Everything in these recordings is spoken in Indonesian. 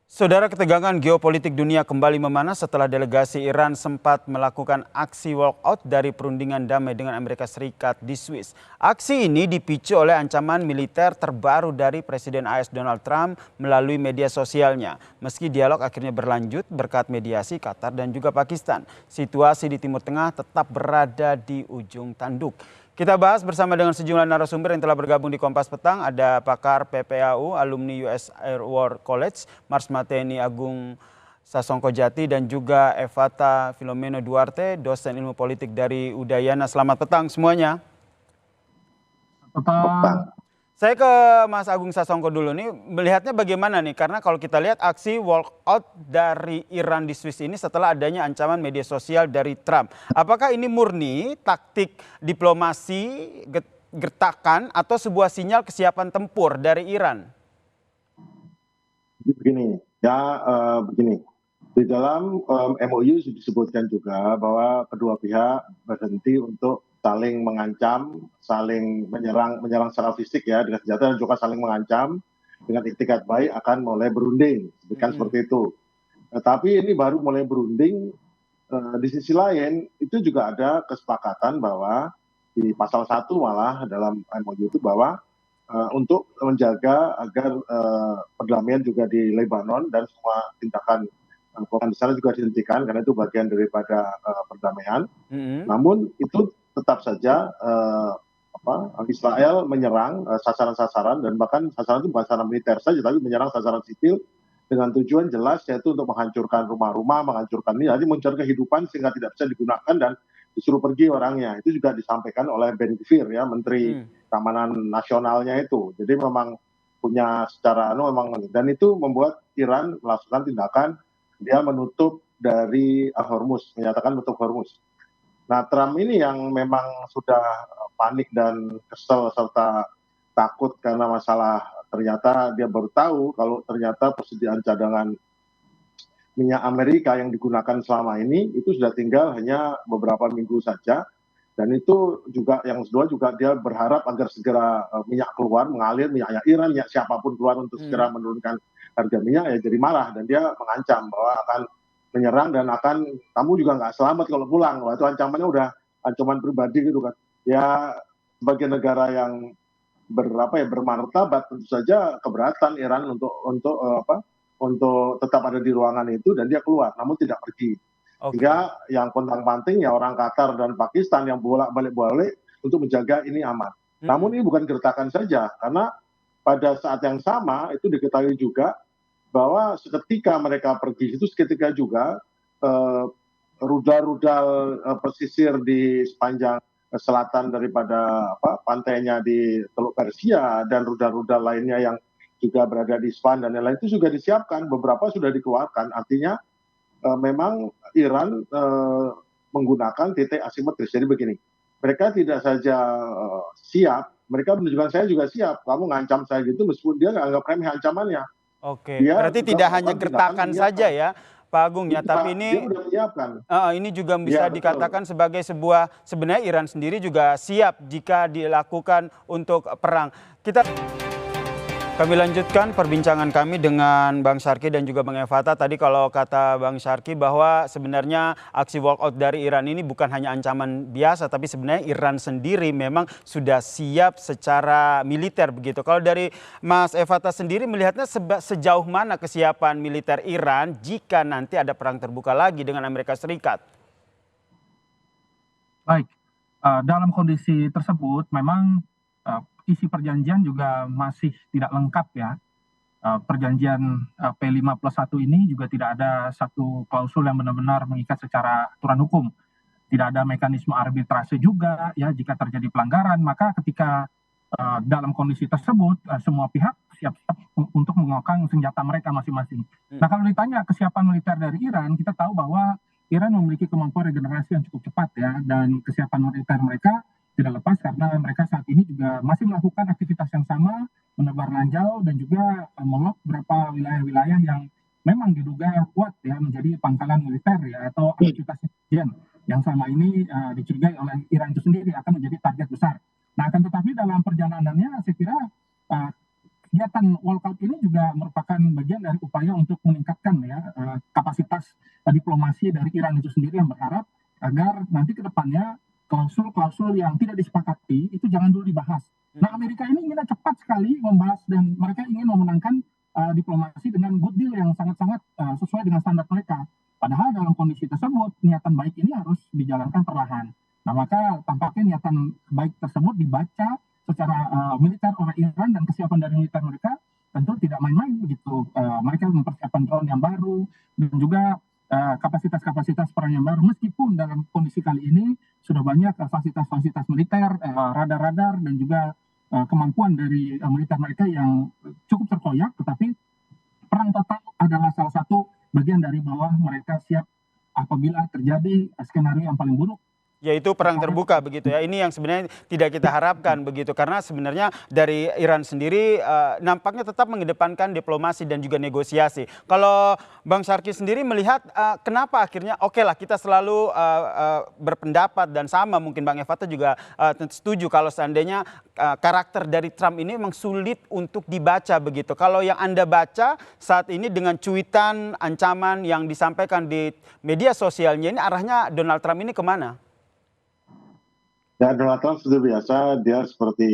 Saudara, ketegangan geopolitik dunia kembali memanas setelah delegasi Iran sempat melakukan aksi walkout dari perundingan damai dengan Amerika Serikat di Swiss. Aksi ini dipicu oleh ancaman militer terbaru dari Presiden AS Donald Trump melalui media sosialnya. Meski dialog akhirnya berlanjut berkat mediasi Qatar dan juga Pakistan, situasi di Timur Tengah tetap berada di ujung tanduk. Kita bahas bersama dengan sejumlah narasumber yang telah bergabung di Kompas Petang. Ada pakar PPAU, alumni US Air War College, Mars Mateni Agung Sasongkojati, dan juga Evata Filomeno Duarte, dosen ilmu politik dari Udayana. Selamat petang semuanya. Petang. Saya ke Mas Agung Sasongko dulu nih, melihatnya bagaimana nih? Karena kalau kita lihat aksi walkout dari Iran di Swiss ini setelah adanya ancaman media sosial dari Trump. Apakah ini murni taktik diplomasi, gertakan, atau sebuah sinyal kesiapan tempur dari Iran? Begini, begini. Di dalam MOU disebutkan juga bahwa kedua pihak berhenti untuk saling mengancam, saling menyerang secara fisik ya dengan senjata, dan juga saling mengancam dengan iktikat baik akan mulai berunding, kan seperti itu. Tapi ini baru mulai berunding. Di sisi lain itu juga ada kesepakatan bahwa di pasal 1 malah dalam MOU itu bahwa untuk menjaga agar perdamaian juga di Lebanon dan semua tindakan di sana juga dihentikan karena itu bagian daripada perdamaian. Namun itu tetap saja Israel menyerang sasaran-sasaran, dan bahkan sasaran itu bukan sasaran militer saja tapi menyerang sasaran sipil dengan tujuan jelas, yaitu untuk menghancurkan rumah-rumah, menghancurkan ini, jadi mencari kehidupan sehingga tidak bisa digunakan dan disuruh pergi orangnya. Itu juga disampaikan oleh Ben Gvir ya, Menteri Keamanan Nasionalnya itu. Jadi memang punya secara memang, dan itu membuat Iran melakukan tindakan, dia menutup dari Hormuz, menyatakan menutup Hormuz. Nah, Trump ini yang memang sudah panik dan kesel serta takut karena masalah, ternyata dia baru tahu kalau ternyata persediaan cadangan minyak Amerika yang digunakan selama ini itu sudah tinggal hanya beberapa minggu saja. Dan itu juga yang kedua juga dia berharap agar segera minyak keluar, mengalir minyaknya Iran, minyak siapapun keluar untuk segera menurunkan harga minyak, ya jadi marah. Dan dia mengancam bahwa akan menyerang dan akan, kamu juga nggak selamat kalau pulang. Wah, itu ancamannya udah ancaman pribadi gitu kan. Ya sebagai negara yang bermartabat tentu saja keberatan Iran untuk tetap ada di ruangan itu dan dia keluar namun tidak pergi. Sehingga yang pontang-panting ya orang Qatar dan Pakistan yang bolak-balik untuk menjaga ini aman. Namun ini bukan gertakan saja, karena pada saat yang sama itu diketahui juga bahwa seketika mereka pergi itu seketika juga rudal-rudal pesisir di sepanjang selatan daripada pantainya di Teluk Persia dan rudal-rudal lainnya yang juga berada di Isfahan dan lain-lain itu juga disiapkan, beberapa sudah dikeluarkan. Artinya memang Iran menggunakan titik asimetris. Jadi begini, mereka tidak saja siap, mereka menunjukkan saya juga siap. Kamu ngancam saya gitu, meskipun dia nggak anggap remeh ancamannya. Oke, berarti tidak hanya gertakan saja ya, Pak Agung ya, tapi ini juga bisa dikatakan sebagai sebuah, sebenarnya Iran sendiri juga siap jika dilakukan untuk perang. Kami lanjutkan perbincangan kami dengan Bang Syarki dan juga Bang Evata. Tadi kalau kata Bang Syarki bahwa sebenarnya aksi walkout dari Iran ini bukan hanya ancaman biasa, tapi sebenarnya Iran sendiri memang sudah siap secara militer begitu. Kalau dari Mas Evata sendiri melihatnya sejauh mana kesiapan militer Iran jika nanti ada perang terbuka lagi dengan Amerika Serikat? Baik, dalam kondisi tersebut memang isi perjanjian juga masih tidak lengkap ya. Perjanjian P5+1 ini juga tidak ada satu klausul yang benar-benar mengikat secara aturan hukum. Tidak ada mekanisme arbitrase juga ya, jika terjadi pelanggaran maka ketika dalam kondisi tersebut semua pihak siap-siap untuk mengokang senjata mereka masing-masing. Nah, kalau ditanya kesiapan militer dari Iran, kita tahu bahwa Iran memiliki kemampuan regenerasi yang cukup cepat ya, dan kesiapan militer mereka tidak lepas karena mereka saat ini juga masih melakukan aktivitas yang sama, menebar ranjau dan juga melok beberapa wilayah-wilayah yang memang diduga kuat ya menjadi pangkalan militer ya, atau aktivitas intelijen yang sama ini dicurigai oleh Iran itu sendiri akan menjadi target besar. Nah, akan tetapi dalam perjalanannya saya kira kegiatan walkout ini juga merupakan bagian dari upaya untuk meningkatkan ya kapasitas diplomasi dari Iran itu sendiri, yang berharap agar nanti ke depannya klausul-klausul yang tidak disepakati itu jangan dulu dibahas. Nah, Amerika ini ingin cepat sekali membahas dan mereka ingin memenangkan diplomasi dengan good deal yang sangat-sangat sesuai dengan standar mereka. Padahal dalam kondisi tersebut niatan baik ini harus dijalankan perlahan. Nah, maka tampaknya niatan baik tersebut dibaca secara militer oleh Iran dan kesiapan dari militer mereka tentu tidak main-main begitu. Mereka mempersiapkan drone yang baru dan juga kapasitas-kapasitas perang yang baru, meskipun dalam kondisi kali ini sudah banyak fasilitas-fasilitas militer, radar-radar dan juga kemampuan dari militer mereka yang cukup terkoyak, tetapi perang total adalah salah satu bagian dari bahwa mereka siap apabila terjadi skenario yang paling buruk, yaitu perang terbuka begitu ya. Ini yang sebenarnya tidak kita harapkan begitu, karena sebenarnya dari Iran sendiri nampaknya tetap mengedepankan diplomasi dan juga negosiasi. Kalau Bang Syarki sendiri melihat kenapa akhirnya oke lah kita selalu berpendapat dan sama, mungkin Bang Evata juga setuju kalau seandainya karakter dari Trump ini memang sulit untuk dibaca begitu. Kalau yang Anda baca saat ini dengan cuitan ancaman yang disampaikan di media sosialnya ini, arahnya Donald Trump ini kemana? Ya, Donald Trump seperti biasa, dia seperti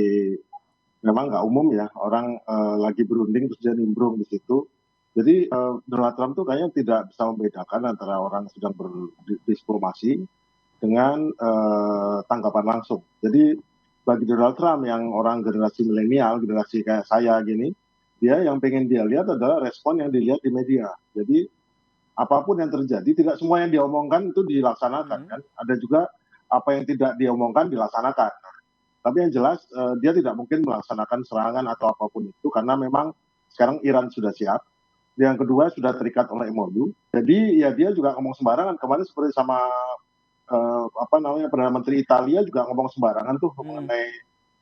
memang nggak umum ya, orang lagi berunding terus dia nimbrung di situ. Jadi Donald Trump tuh kayaknya tidak bisa membedakan antara orang sedang berdiplomasi dengan tanggapan langsung. Jadi bagi Donald Trump yang orang generasi milenial, generasi kayak saya gini, dia yang pengen dia lihat adalah respon yang dilihat di media. Jadi apapun yang terjadi, tidak semua yang diomongkan itu dilaksanakan kan. Ada juga apa yang tidak diomongkan dilaksanakan. Tapi yang jelas dia tidak mungkin melaksanakan serangan atau apapun itu karena memang sekarang Iran sudah siap. Yang kedua sudah terikat oleh MOU. Jadi ya dia juga ngomong sembarangan. Kemarin seperti sama Perdana Menteri Italia juga ngomong sembarangan tuh mengenai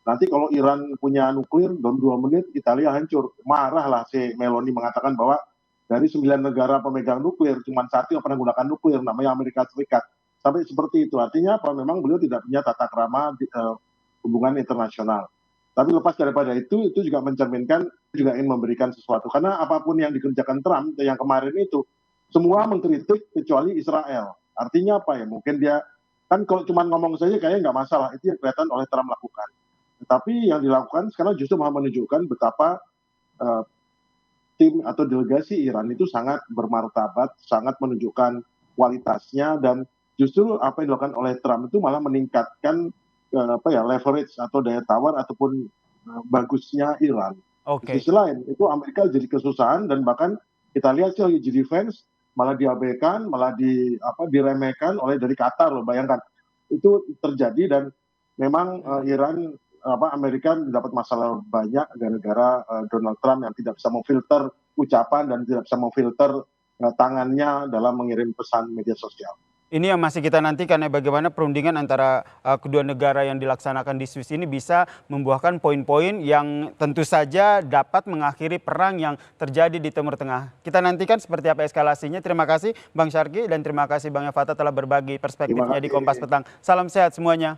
nanti kalau Iran punya nuklir dalam 2 menit Italia hancur. Marah lah si Meloni mengatakan bahwa dari 9 negara pemegang nuklir cuma 1 yang pernah menggunakan nuklir, namanya Amerika Serikat. Sampai seperti itu, artinya apa? Memang beliau tidak punya tata krama hubungan internasional. Tapi lepas daripada itu juga mencerminkan juga ingin memberikan sesuatu. Karena apapun yang dikerjakan Trump yang kemarin itu, semua mengkritik kecuali Israel. Artinya apa ya? Mungkin dia kan kalau cuma ngomong saja kayaknya nggak masalah. Itu yang kelihatan oleh Trump lakukan. Tetapi yang dilakukan sekarang justru malah menunjukkan betapa tim atau delegasi Iran itu sangat bermartabat, sangat menunjukkan kualitasnya, dan justru apa yang dilakukan oleh Trump itu malah meningkatkan leverage atau daya tawar ataupun bagusnya Iran. Di sisi lain itu Amerika jadi kesusahan dan bahkan kita lihat sih lagi defense malah diabaikan, malah diremehkan oleh dari Qatar loh. Bayangkan itu terjadi dan memang Amerika mendapat masalah banyak gara-gara Donald Trump yang tidak bisa memfilter ucapan dan tidak bisa memfilter tangannya dalam mengirim pesan media sosial. Ini yang masih kita nantikan ya, bagaimana perundingan antara kedua negara yang dilaksanakan di Swiss ini bisa membuahkan poin-poin yang tentu saja dapat mengakhiri perang yang terjadi di Timur Tengah. Kita nantikan seperti apa eskalasinya. Terima kasih Bang Syarki dan terima kasih Bang Evata telah berbagi perspektifnya di Kompas Petang. Salam sehat semuanya.